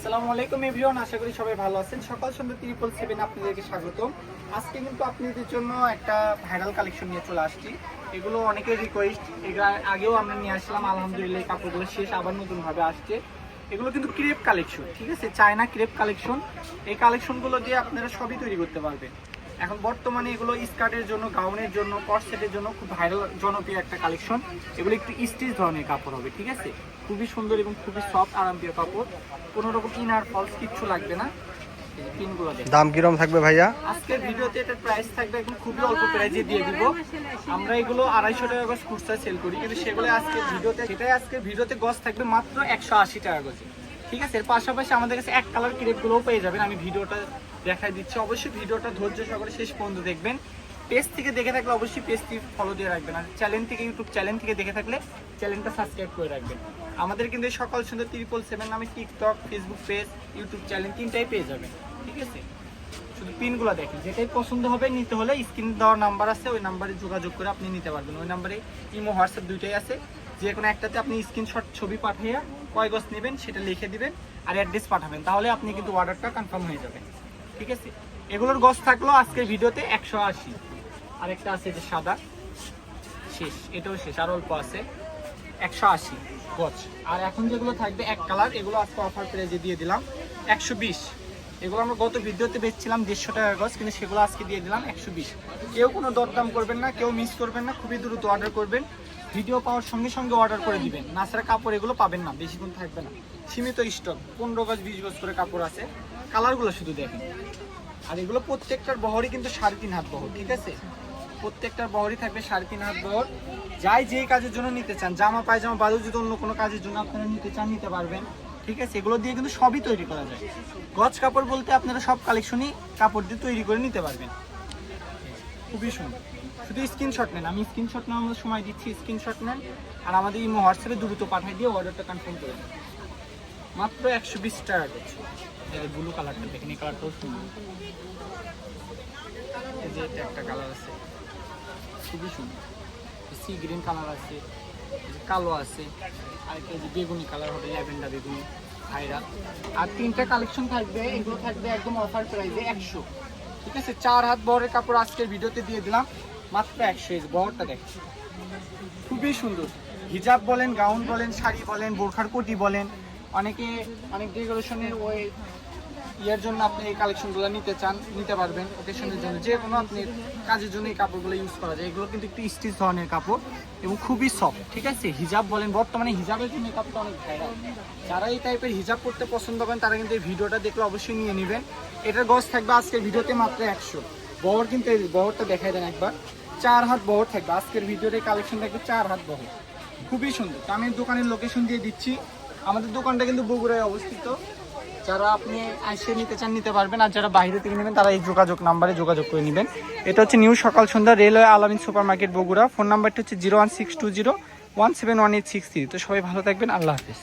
আসসালামু আলাইকুম এভরিওয়ান, আশা করি সবাই ভালো আছেন। সকাল সন্ধ্যা 777 আপনাদেরকে স্বাগতম। আজকে কিন্তু আপনাদের জন্য একটা ভাইরাল কালেকশন নিয়ে চলে আসছি। এগুলো অনেকের রিকোয়েস্ট, এগুলো আগেও আমরা নিয়ে আসলাম, আলহামদুলিল্লাহ এই কাপড়গুলো শেষ, আবার নতুনভাবে আসছে। এগুলো কিন্তু ক্রেপ কালেকশন, ঠিক আছে, চায়না ক্রেপ কালেকশন। এই কালেকশনগুলো দিয়ে আপনারা সবই তৈরি করতে পারবেন। এখন বর্তমানে এগুলো স্কার্টের জন্য, গাউনের জন্য, কটসেটের জন্য খুব ভাইরাল জনপ্রিয় একটা কালেকশন। এগুলো একটু স্টিচ ধরনের কাপড় হবে, ঠিক আছে, খুবই সুন্দর এবং খুবই সফট আরামপ্রিয় কাপড়। কোনো রকম ইনার ফলস কিচ্ছু লাগবে না। পিনগুলো দেখুন। দাম কিরকম থাকবে ভাইয়া? আজকের ভিডিওতে এটার প্রাইস থাকবে একদম খুবই অল্প প্রাইসে দিয়ে দিব। আমরা এগুলো 250 টাকা গজ খুচরা সেল করি, কিন্তু সেগুলো আজকের ভিডিওতে গজ থাকবে মাত্র 180 টাকা গজে, ঠিক আছে। এর পাশাপাশি আমাদের কাছে এক কালার ক্রেপগুলোও পেয়ে যাবেন। আমি ভিডিওটা দেখাই দিচ্ছি, অবশ্যই ভিডিওটা ধৈর্য সহকারে শেষ পর্যন্ত দেখবেন। পেজ থেকে দেখে থাকলে অবশ্যই পেজটি ফলো দিয়ে রাখবেন, আর চ্যানেল থেকে, ইউটিউব চ্যানেল থেকে দেখে থাকলে চ্যানেলটা সাবস্ক্রাইব করে রাখবেন। আমাদের কিন্তু সকাল সন্ধ্যা 777 নামে TikTok, Facebook page, YouTube channel তিনটাই পেয়ে যাবেন, ঠিক আছে। শুধু পিনগুলো দেখেন, যেটাই পছন্দ হবে নিতে হলে স্ক্রিন দেওয়ার নাম্বার আছে, ওই নাম্বারে যোগাযোগ করে আপনি নিতে পারবেন। ওই নাম্বারে ইমো, হোয়াটসঅ্যাপ দুইটাই আছে। যে কোনো একটাতে আপনি স্ক্রিনশট ছবি পাঠিয়ে কয় গজ নেবেন সেটা লিখে দিবেন আর অ্যাড্রেস পাঠাবেন, তাহলে আপনি কিন্তু অর্ডারটা কনফার্ম হয়ে যাবে, ঠিক আছে। এগুলোর গজ থাকলো আজকের ভিডিওতে 180। আরেকটা আছে যে সাদা, শেষ, এটাও শেষ, আর অল্প আছে, 180 গজ। আর এখন যেগুলো থাকবে এক কালার, এগুলো আজকে অফার প্রাইজে দিয়ে দিলাম 120। এগুলো আমরা গত ভিডিওতে বেচছিলাম 150 টাকা গজ, কিন্তু সেগুলো আজকে দিয়ে দিলাম 120। কেউ কোনো দরদাম করবেন না, কেউ মিস করবেন না, খুবই দ্রুত অর্ডার করবেন। ভিডিও পাওয়ার সঙ্গে সঙ্গে অর্ডার করে দিবেন, নাছাড়া কাপড় এগুলো পাবেন না, বেশিক্ষণ থাকবে না, সীমিত স্টক, 15 গজ 20 গজ করে কাপড় আছে। কালারগুলো শুধু দেখেন। আর এগুলো প্রত্যেকটার বহরই কিন্তু 3.5 হাত বহর, ঠিক আছে। প্রত্যেকটার বহরই থাকবে 3.5 হাত বহর। যাই যেই কাজের জন্য নিতে চান, জামা পায়জামা বাদে যদি অন্য কোনো কাজের জন্য আপনারা নিতে চান নিতে পারবেন, ঠিক আছে। এগুলো দিয়ে কিন্তু সবই তৈরি করা যায়। গজ কাপড় বলতে আপনারা সব কালেকশনই কাপড় দিয়ে তৈরি করে নিতে পারবেন, খুবই সুন্দর। শুধু স্ক্রিনশট নেন, আমি স্ক্রিনশট নেওয়ার সময় দিচ্ছি, স্ক্রিনশট নেন আর আমাদের ইমো, হোয়াটসঅ্যাপে দ্রুত পাঠিয়ে দিয়ে অর্ডারটা কনফার্ম করে দেন। মাত্র 120 টাকা করছে। এই ব্লু কালারটা দেখেন, এই কালারটাও সুন্দর। এই যে এটা একটা কালার আছে, খুবই সুন্দর। সি গ্রিন কালার আছে, কালো আছে, আর একটা যে বেগুনি কালার হবে, ল্যাভেন্ডার বেগুনি, ভাইরা। আর তিনটা কালেকশন থাকবে, এগুলো থাকবে একদম অফার প্রাইসে 100, ঠিক আছে। 4 হাত বহরের কাপড় আজকের ভিডিওতে দিয়ে দিলাম মাত্র 100। এই বহরটা দেখেন, খুবই সুন্দর। হিজাব বলেন, গাউন বলেন, শাড়ি বলেন, বোরখার কোটি বলেন, অনেকে অনেক ডেকোরেশনের ওই ইয়ার জন্য আপনি এই কালেকশনগুলো নিতে চান, নিতে পারবেন। ওকেশনের জন্য, যে কোনো আপনি কাজের জন্য এই কাপড়গুলো ইউজ করা যায়। এগুলো কিন্তু একটু স্টিচ ধরনের কাপড় এবং খুবই সফট, ঠিক আছে। হিজাব বলেন, বর্তমানে হিজাবের জন্য এই কাপড়টা অনেক ভাইরাল। যারা এই টাইপের হিজাব করতে পছন্দ করেন তারা কিন্তু এই ভিডিওটা দেখলে অবশ্যই নিয়ে নেবেন। এটার গজ থাকবে আজকের ভিডিওতে মাত্র 100। বহর কিন্তু এই বহরটা দেখাই দেন একবার, 4 হাত বহর থাকবে আজকের ভিডিওতে। কালেকশন থাকবে 4 হাত বহর, খুবই সুন্দর। তো আমি দোকানের লোকেশন দিয়ে দিচ্ছি। আমাদের দোকানটা কিন্তু বগুড়ায় অবস্থিত। যারা আপনি এসে নিতে চান নিতে পারবেন, আর যারা বাইরে থেকে নেবেন তারা এই নাম্বারে যোগাযোগ করে নেবেন। এটা হচ্ছে নিউ সকাল সন্ধ্যা, রেলওয়ে আলামিন সুপার মার্কেট বগুড়া। ফোন নাম্বারটা হচ্ছে 01620 1718633। তো সবাই ভালো থাকবেন, আল্লাহ হাফিজ।